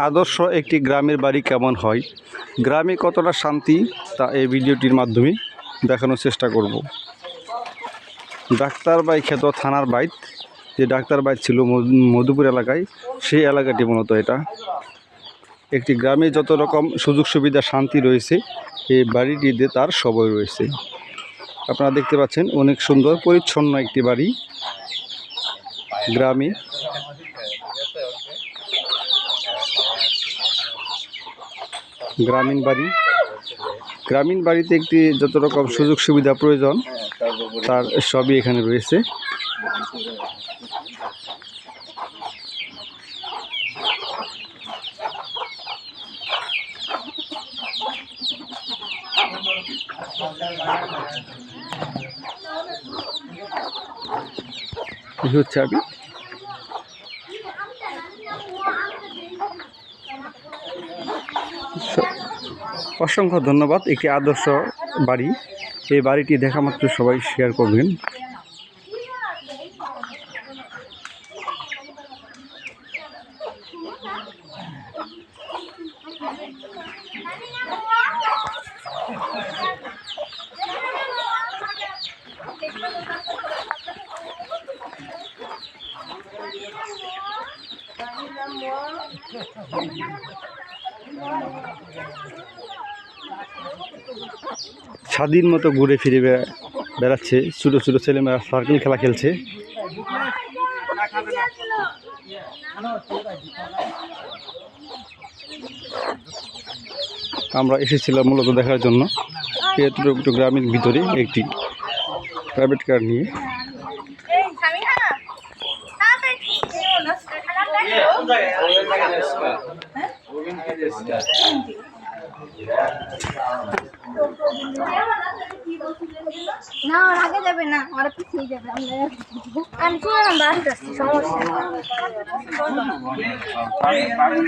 আদর্শ একটি গ্রামের বাড়ি কেমন হয়, গ্রামে কতটা শান্তি, তা এই ভিডিওটির মাধ্যমে দেখানোর চেষ্টা করব। ডাক্তারবাই খ্যাত থানার বাইত, যে ডাক্তারবাই ছিল মধুপুর এলাকায়, সেই এলাকাটি মূলত এটা। একটি গ্রামে যত রকম সুযোগ সুবিধা শান্তি রয়েছে, এই বাড়িটিতে তার সবই রয়েছে। আপনারা দেখতে পাচ্ছেন অনেক সুন্দর পরিচ্ছন্ন একটি বাড়ি গ্রামে। গ্রামীণ বাড়িতে একটি যত রকম সুযোগ সুবিধা প্রয়োজন তার সবই এখানে রয়েছে। হচ্ছে আমি অসংখ্য ধন্যবাদ। একটি আদর্শ বাড়ি, এই বাড়িটি দেখা মাত্র সবাই শেয়ার করবেন। স্বাধীন মতো ঘুরে ফিরে বেড়াচ্ছে, ছোটো ছোটো ছেলেমেয়েরা সার্কেল খেলা খেলছে। আমরা এসেছিলাম মূলত দেখার জন্য একটু গ্রামের ভিতরে একটি প্রাইভেট কার নিয়ে। না আগে যাবে না, আর পিছিয়ে যাবে। আমি সমস্যা